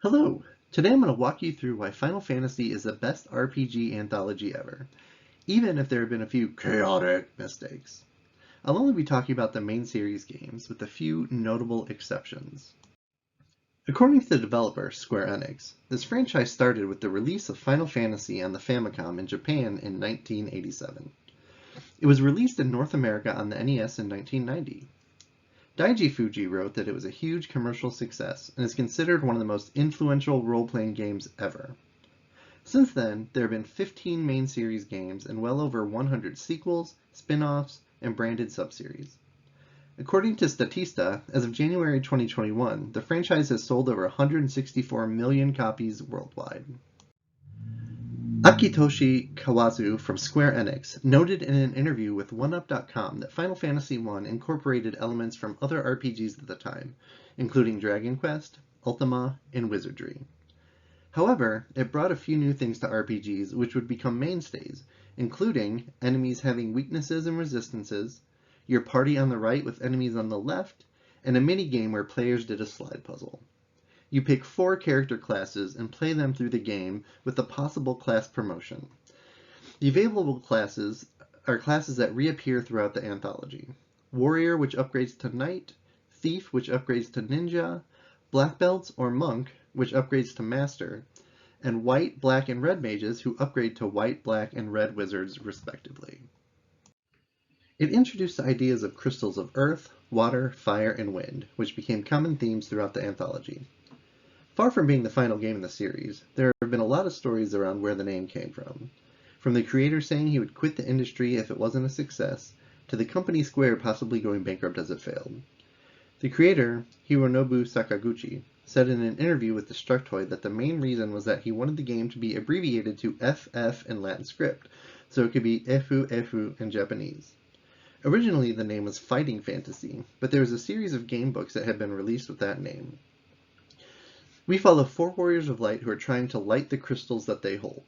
Hello! Today I'm going to walk you through why Final Fantasy is the best RPG anthology ever, even if there have been a few chaotic mistakes. I'll only be talking about the main series games, with a few notable exceptions. According to the developer, Square Enix, this franchise started with the release of Final Fantasy on the Famicom in Japan in 1987. It was released in North America on the NES in 1990. Daiji Fuji wrote that it was a huge commercial success and is considered one of the most influential role-playing games ever. Since then, there have been 15 main series games and well over 100 sequels, spin-offs, and branded subseries. According to Statista, as of January 2021, the franchise has sold over 164 million copies worldwide. Akitoshi Kawazu from Square Enix noted in an interview with OneUp.com that Final Fantasy I incorporated elements from other RPGs at the time, including Dragon Quest, Ultima, and Wizardry. However, it brought a few new things to RPGs which would become mainstays, including enemies having weaknesses and resistances, your party on the right with enemies on the left, and a minigame where players did a slide puzzle. You pick 4 character classes and play them through the game with a possible class promotion. The available classes are classes that reappear throughout the anthology. Warrior, which upgrades to Knight, Thief, which upgrades to Ninja, Black Belts or Monk, which upgrades to Master, and White, Black, and Red Mages, who upgrade to White, Black, and Red Wizards, respectively. It introduced the ideas of crystals of Earth, Water, Fire, and Wind, which became common themes throughout the anthology. Far from being the final game in the series, there have been a lot of stories around where the name came from the creator saying he would quit the industry if it wasn't a success, to the company Square possibly going bankrupt as it failed. The creator, Hironobu Sakaguchi, said in an interview with Destructoid that the main reason was that he wanted the game to be abbreviated to FF in Latin script, so it could be Efu Efu in Japanese. Originally the name was Fighting Fantasy, but there was a series of game books that had been released with that name. We follow 4 warriors of light who are trying to light the crystals that they hold.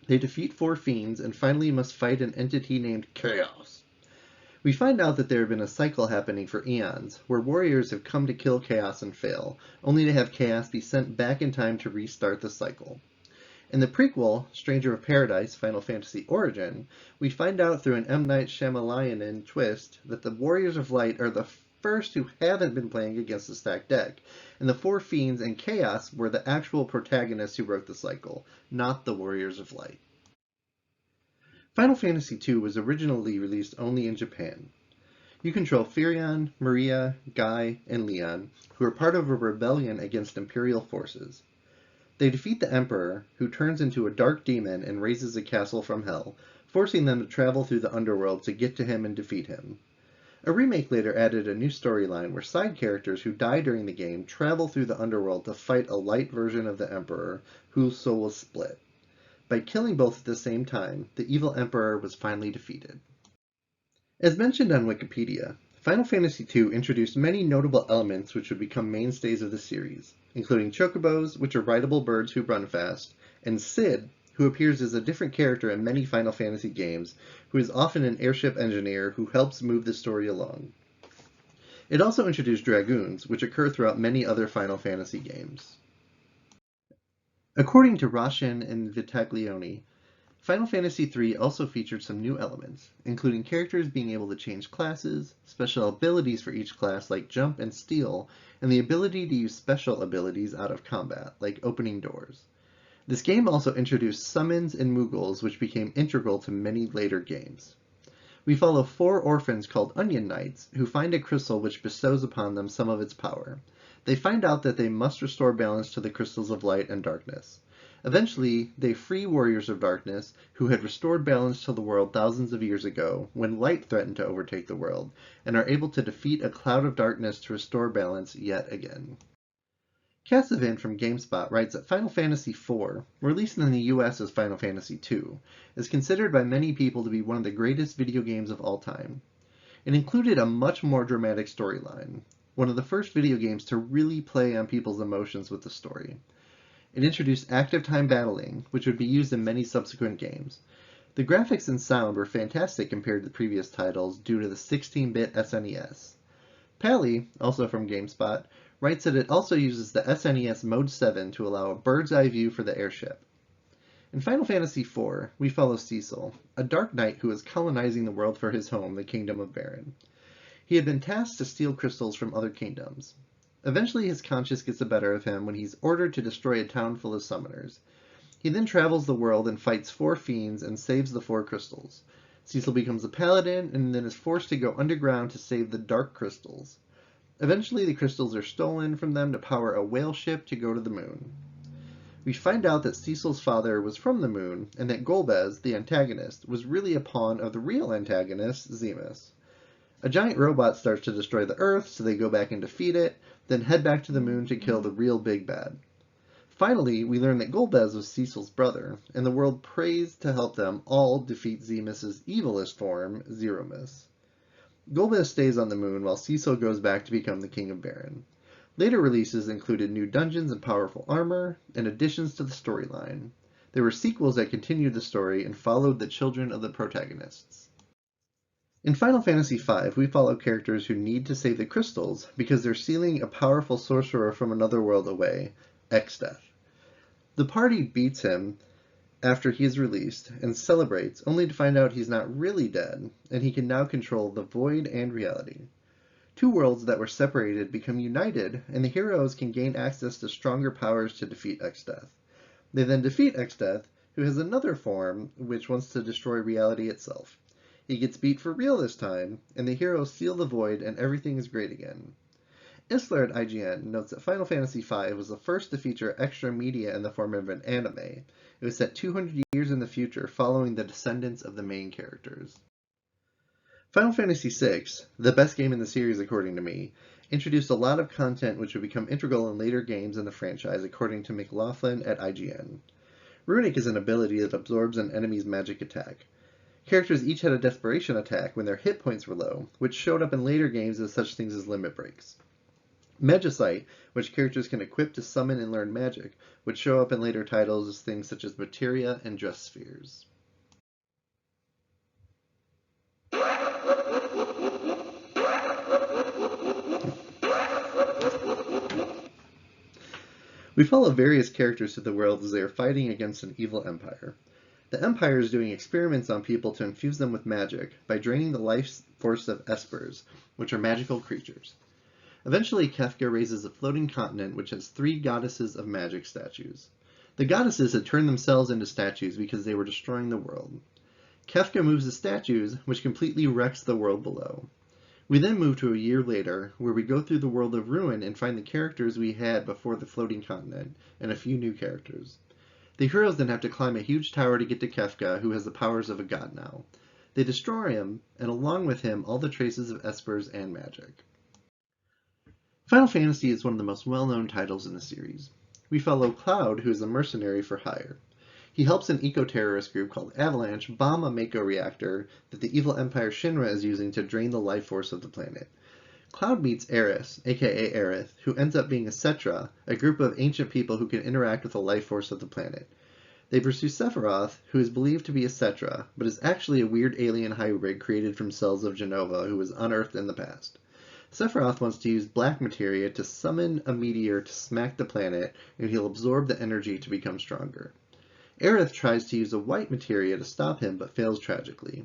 They defeat 4 fiends and finally must fight an entity named Chaos. We find out that there had been a cycle happening for eons, where warriors have come to kill Chaos and fail, only to have Chaos be sent back in time to restart the cycle. In the prequel, Stranger of Paradise, Final Fantasy Origin, we find out through an M. Night Shyamalan twist that the Warriors of Light are the first who haven't been playing against the stacked deck, and the 4 fiends and Chaos were the actual protagonists who wrote the cycle, not the Warriors of Light. Final Fantasy II was originally released only in Japan. You control Firion, Maria, Guy, and Leon, who are part of a rebellion against Imperial forces. They defeat the Emperor, who turns into a dark demon and raises a castle from hell, forcing them to travel through the underworld to get to him and defeat him. A remake later added a new storyline where side characters who die during the game travel through the underworld to fight a light version of the Emperor, whose soul was split. By killing both at the same time, the evil Emperor was finally defeated. As mentioned on Wikipedia, Final Fantasy II introduced many notable elements which would become mainstays of the series, including chocobos, which are rideable birds who run fast, and Cid, who appears as a different character in many Final Fantasy games, who is often an airship engineer who helps move the story along. It also introduced dragoons, which occur throughout many other Final Fantasy games. According to Roshan and Vitaglione, Final Fantasy III also featured some new elements, including characters being able to change classes, special abilities for each class like jump and steal, and the ability to use special abilities out of combat, like opening doors. This game also introduced summons and Moogles, which became integral to many later games. We follow 4 orphans called Onion Knights, who find a crystal which bestows upon them some of its power. They find out that they must restore balance to the crystals of light and darkness. Eventually, they free Warriors of Darkness, who had restored balance to the world thousands of years ago, when light threatened to overtake the world, and are able to defeat a cloud of darkness to restore balance yet again. Cassavant from GameSpot writes that Final Fantasy IV, released in the US as Final Fantasy II, is considered by many people to be one of the greatest video games of all time. It included a much more dramatic storyline, one of the first video games to really play on people's emotions with the story. It introduced active time battling, which would be used in many subsequent games. The graphics and sound were fantastic compared to the previous titles due to the 16-bit SNES. Pally, also from GameSpot, writes that it also uses the SNES Mode 7 to allow a bird's eye view for the airship. In Final Fantasy IV, we follow Cecil, a dark knight who is colonizing the world for his home, the Kingdom of Baron. He had been tasked to steal crystals from other kingdoms. Eventually his conscience gets the better of him when he's ordered to destroy a town full of summoners. He then travels the world and fights 4 fiends and saves the 4 crystals. Cecil becomes a paladin and then is forced to go underground to save the dark crystals. Eventually the crystals are stolen from them to power a whale ship to go to the moon. We find out that Cecil's father was from the moon, and that Golbez, the antagonist, was really a pawn of the real antagonist, Zemus. A giant robot starts to destroy the Earth, so they go back and defeat it, then head back to the moon to kill the real big bad. Finally, we learn that Golbez was Cecil's brother, and the world prays to help them all defeat Zemus's evilest form, Zeromus. Golbez stays on the moon while Cecil goes back to become the King of Baron. Later releases included new dungeons and powerful armor, and additions to the storyline. There were sequels that continued the story and followed the children of the protagonists. In Final Fantasy V, we follow characters who need to save the crystals because they're sealing a powerful sorcerer from another world away, Exdeath. The party beats him after he is released and celebrates, only to find out he's not really dead, and he can now control the void and reality. 2 worlds that were separated become united, and the heroes can gain access to stronger powers to defeat Exdeath. They then defeat Exdeath, who has another form which wants to destroy reality itself. He gets beat for real this time, and the heroes seal the void and everything is great again. Isler at IGN notes that Final Fantasy V was the first to feature extra media in the form of an anime. It was set 200 years in the future, following the descendants of the main characters. Final Fantasy VI, the best game in the series according to me, introduced a lot of content which would become integral in later games in the franchise according to McLaughlin at IGN. Runic is an ability that absorbs an enemy's magic attack. Characters each had a desperation attack when their hit points were low, which showed up in later games as such things as limit breaks. Magicite, which characters can equip to summon and learn magic, would show up in later titles as things such as materia and dress spheres. We follow various characters through the world as they are fighting against an evil empire. The Empire is doing experiments on people to infuse them with magic by draining the life force of espers, which are magical creatures. Eventually, Kefka raises a floating continent which has 3 goddesses of magic statues. The goddesses had turned themselves into statues because they were destroying the world. Kefka moves the statues, which completely wrecks the world below. We then move to a year later, where we go through the world of Ruin and find the characters we had before the floating continent, and a few new characters. The heroes then have to climb a huge tower to get to Kefka, who has the powers of a god now. They destroy him, and along with him all the traces of espers and magic. Final Fantasy is one of the most well-known titles in the series. We follow Cloud, who is a mercenary for hire. He helps an eco-terrorist group called Avalanche bomb a Mako reactor that the evil Empire Shinra is using to drain the life force of the planet. Cloud meets Eris, aka Aerith, who ends up being a Cetra, a group of ancient people who can interact with the life force of the planet. They pursue Sephiroth, who is believed to be a Cetra, but is actually a weird alien hybrid created from cells of Genova who was unearthed in the past. Sephiroth wants to use black materia to summon a meteor to smack the planet, and he'll absorb the energy to become stronger. Aerith tries to use a white materia to stop him, but fails tragically.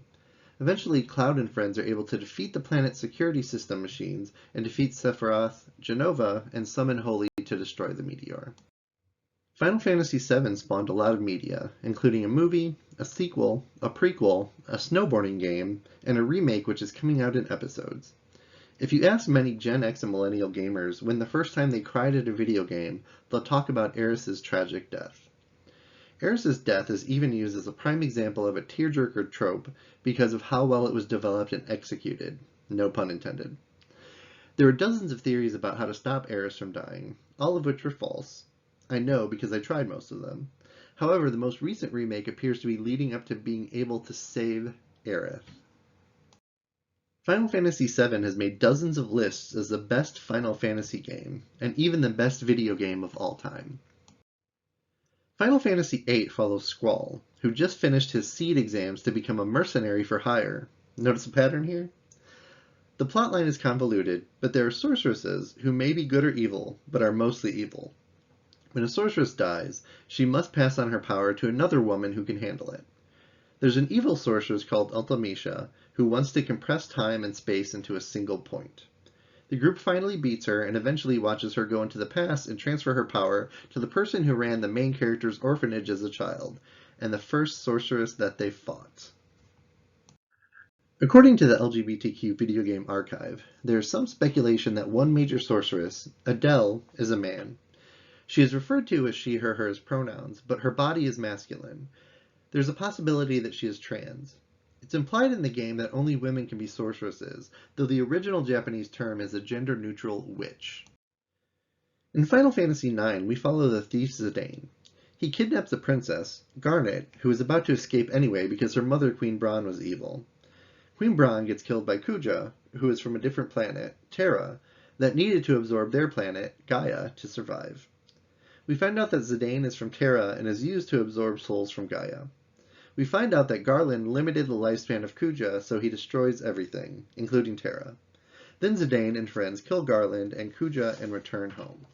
Eventually, Cloud and friends are able to defeat the planet's security system machines and defeat Sephiroth, Genova, and summon Holy to destroy the meteor. Final Fantasy VII spawned a lot of media, including a movie, a sequel, a prequel, a snowboarding game, and a remake which is coming out in episodes. If you ask many Gen X and Millennial gamers when the first time they cried at a video game, they'll talk about Aeris's tragic death. Eris's death is even used as a prime example of a tearjerker trope because of how well it was developed and executed. No pun intended. There are dozens of theories about how to stop Eris from dying, all of which were false. I know because I tried most of them. However, the most recent remake appears to be leading up to being able to save Aerith. Final Fantasy VII has made dozens of lists as the best Final Fantasy game, and even the best video game of all time. Final Fantasy VIII follows Squall, who just finished his seed exams to become a mercenary for hire. Notice a pattern here? The plotline is convoluted, but there are sorceresses who may be good or evil, but are mostly evil. When a sorceress dies, she must pass on her power to another woman who can handle it. There's an evil sorceress called Ultimecia who wants to compress time and space into a single point. The group finally beats her and eventually watches her go into the past and transfer her power to the person who ran the main character's orphanage as a child, and the first sorceress that they fought. According to the LGBTQ video game archive, there is some speculation that one major sorceress, Adele, is a man. She is referred to as she, her, hers pronouns, but her body is masculine. There's a possibility that she is trans. It's implied in the game that only women can be sorceresses, though the original Japanese term is a gender-neutral witch. In Final Fantasy IX, we follow the thief Zidane. He kidnaps a princess, Garnet, who is about to escape anyway because her mother, Queen Brahne, was evil. Queen Brahne gets killed by Kuja, who is from a different planet, Terra, that needed to absorb their planet, Gaia, to survive. We find out that Zidane is from Terra and is used to absorb souls from Gaia. We find out that Garland limited the lifespan of Kuja, so he destroys everything, including Terra. Then Zidane and friends kill Garland and Kuja and return home.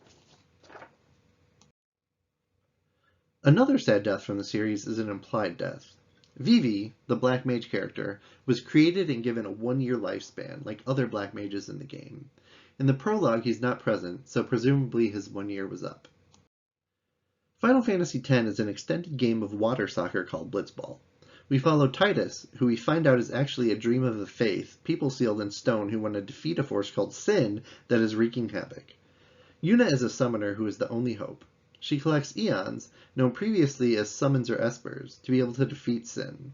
Another sad death from the series is an implied death. Vivi, the Black Mage character, was created and given a 1-year lifespan, like other Black Mages in the game. In the prologue, he's not present, so presumably his 1 year was up. Final Fantasy X is an extended game of water soccer called Blitzball. We follow Titus, who we find out is actually a dream of the faith, people sealed in stone who want to defeat a force called Sin that is wreaking havoc. Yuna is a summoner who is the only hope. She collects Eons, known previously as Summons or Espers, to be able to defeat Sin.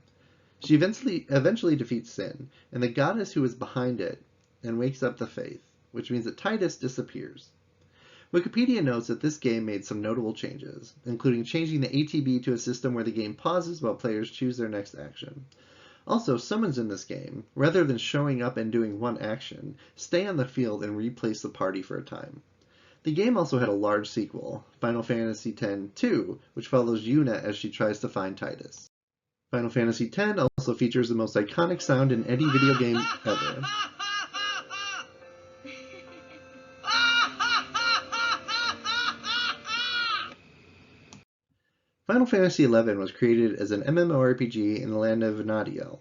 She eventually defeats Sin, and the goddess who is behind it, and wakes up the faith, which means that Titus disappears. Wikipedia notes that this game made some notable changes, including changing the ATB to a system where the game pauses while players choose their next action. Also, summons in this game, rather than showing up and doing one action, stay on the field and replace the party for a time. The game also had a large sequel, Final Fantasy X-2, which follows Yuna as she tries to find Titus. Final Fantasy X also features the most iconic sound in any video game ever. Final Fantasy XI was created as an MMORPG in the land of Vana'diel.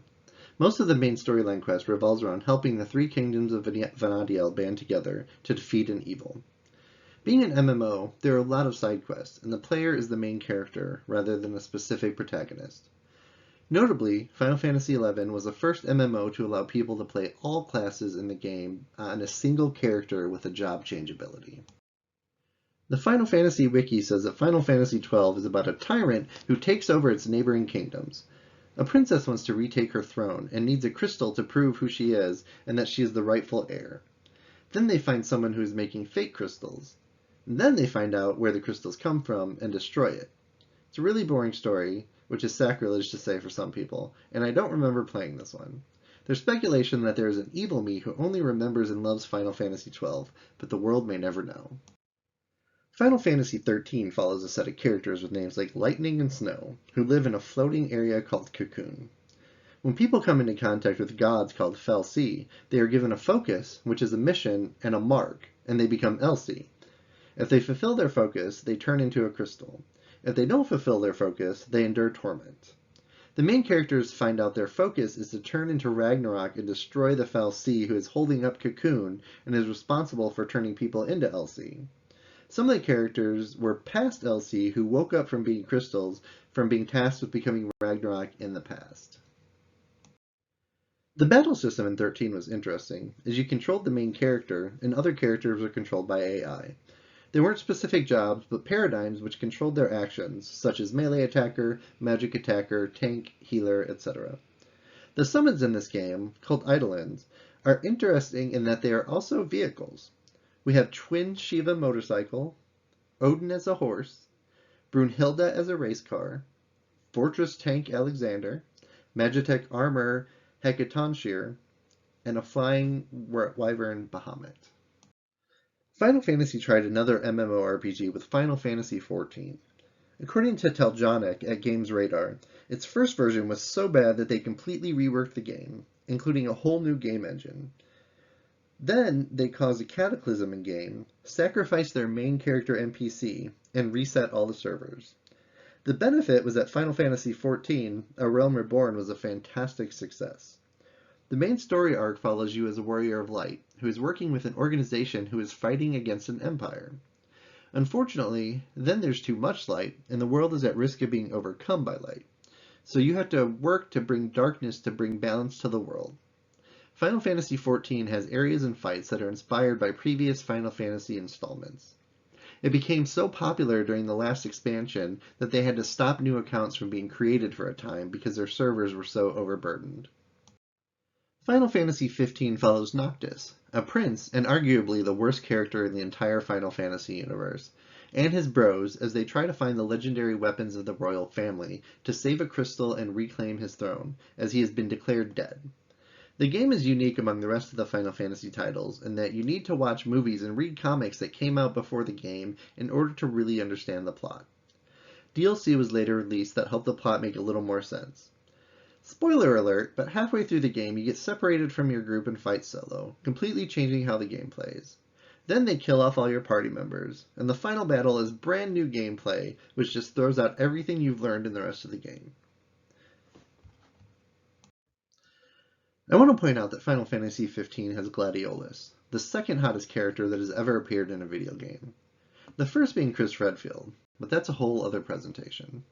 Most of the main storyline quest revolves around helping the 3 kingdoms of Vana'diel band together to defeat an evil. Being an MMO, there are a lot of side quests, and the player is the main character rather than a specific protagonist. Notably, Final Fantasy XI was the first MMO to allow people to play all classes in the game on a single character with a job change ability. The Final Fantasy Wiki says that Final Fantasy XII is about a tyrant who takes over its neighboring kingdoms. A princess wants to retake her throne and needs a crystal to prove who she is and that she is the rightful heir. Then they find someone who is making fake crystals. And then they find out where the crystals come from and destroy it. It's a really boring story, which is sacrilege to say for some people, and I don't remember playing this one. There's speculation that there is an evil me who only remembers and loves Final Fantasy XII, but the world may never know. Final Fantasy XIII follows a set of characters with names like Lightning and Snow, who live in a floating area called Cocoon. When people come into contact with gods called Felsi, they are given a focus, which is a mission, and a mark, and they become Elsie. If they fulfill their focus, they turn into a crystal. If they don't fulfill their focus, they endure torment. The main characters find out their focus is to turn into Ragnarok and destroy the Felsi who is holding up Cocoon and is responsible for turning people into Elsie. Some of the characters were past Elsie who woke up from being crystals from being tasked with becoming Ragnarok in the past. The battle system in 13 was interesting, as you controlled the main character, and other characters were controlled by AI. They weren't specific jobs, but paradigms which controlled their actions, such as melee attacker, magic attacker, tank, healer, etc. The summons in this game, called Eidolons, are interesting in that they are also vehicles. We have Twin Shiva motorcycle, Odin as a horse, Brunhilde as a race car, Fortress Tank Alexander, Magitech Armor Hecatoncheir, and a flying wyvern Bahamut. Final Fantasy tried another MMORPG with Final Fantasy XIV. According to Teljonic at Games Radar, its first version was so bad that they completely reworked the game, including a whole new game engine. Then they cause a cataclysm in-game, sacrifice their main character NPC, and reset all the servers. The benefit was that Final Fantasy XIV, A Realm Reborn, was a fantastic success. The main story arc follows you as a warrior of light, who is working with an organization who is fighting against an empire. Unfortunately, then there's too much light, and the world is at risk of being overcome by light. So you have to work to bring darkness to bring balance to the world. Final Fantasy XIV has areas and fights that are inspired by previous Final Fantasy installments. It became so popular during the last expansion that they had to stop new accounts from being created for a time because their servers were so overburdened. Final Fantasy XV follows Noctis, a prince and arguably the worst character in the entire Final Fantasy universe, and his bros as they try to find the legendary weapons of the royal family to save a crystal and reclaim his throne, as he has been declared dead. The game is unique among the rest of the Final Fantasy titles in that you need to watch movies and read comics that came out before the game in order to really understand the plot. DLC was later released that helped the plot make a little more sense. Spoiler alert, but halfway through the game you get separated from your group and fight solo, completely changing how the game plays. Then they kill off all your party members, and the final battle is brand new gameplay, which just throws out everything you've learned in the rest of the game. I want to point out that Final Fantasy XV has Gladiolus, the second hottest character that has ever appeared in a video game. The first being Chris Redfield, but that's a whole other presentation.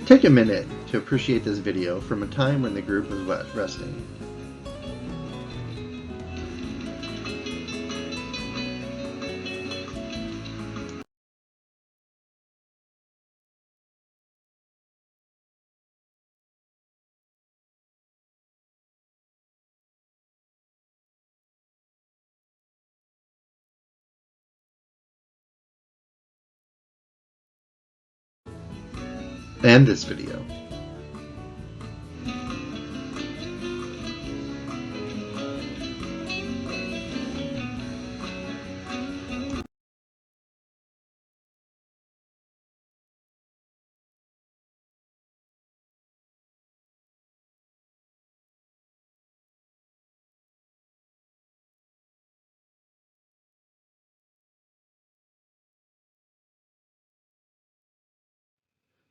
Take a minute to appreciate this video from a time when the group was resting. And this video.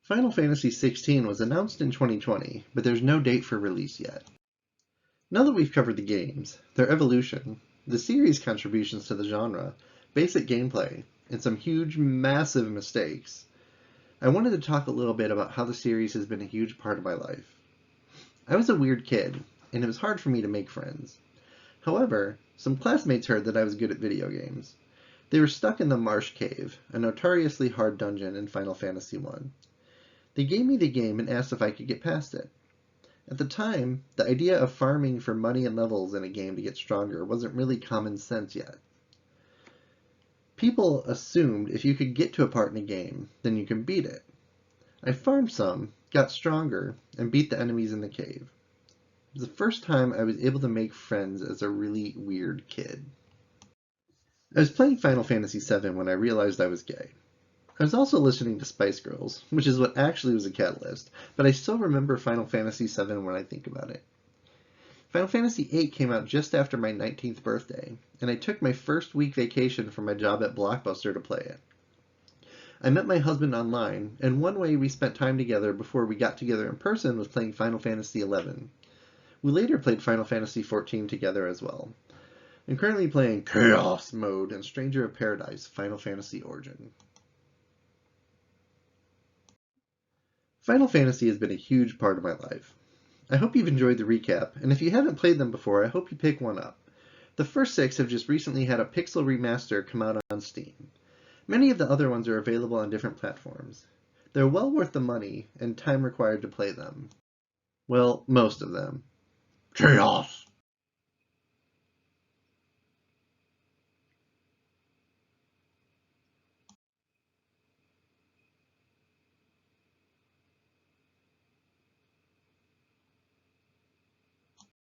Final Fantasy XVI was announced in 2020, but there's no date for release yet. Now that we've covered the games, their evolution, the series' contributions to the genre, basic gameplay, and some huge, massive mistakes, I wanted to talk a little bit about how the series has been a huge part of my life. I was a weird kid, and it was hard for me to make friends. However, some classmates heard that I was good at video games. They were stuck in the Marsh Cave, a notoriously hard dungeon in Final Fantasy I. They gave me the game and asked if I could get past it. At the time, the idea of farming for money and levels in a game to get stronger wasn't really common sense yet. People assumed if you could get to a part in a game, then you can beat it. I farmed some, got stronger, and beat the enemies in the cave. It was the first time I was able to make friends as a really weird kid. I was playing Final Fantasy VII when I realized I was gay. I was also listening to Spice Girls, which is what actually was a catalyst, but I still remember Final Fantasy VII when I think about it. Final Fantasy VIII came out just after my 19th birthday, and I took my first week vacation from my job at Blockbuster to play it. I met my husband online, and one way we spent time together before we got together in person was playing Final Fantasy XI. We later played Final Fantasy XIV together as well. I'm currently playing Chaos Mode in Stranger of Paradise Final Fantasy Origin. Final Fantasy has been a huge part of my life. I hope you've enjoyed the recap, and if you haven't played them before, I hope you pick one up. The first 6 have just recently had a pixel remaster come out on Steam. Many of the other ones are available on different platforms. They're well worth the money and time required to play them. Well, most of them. Chaos!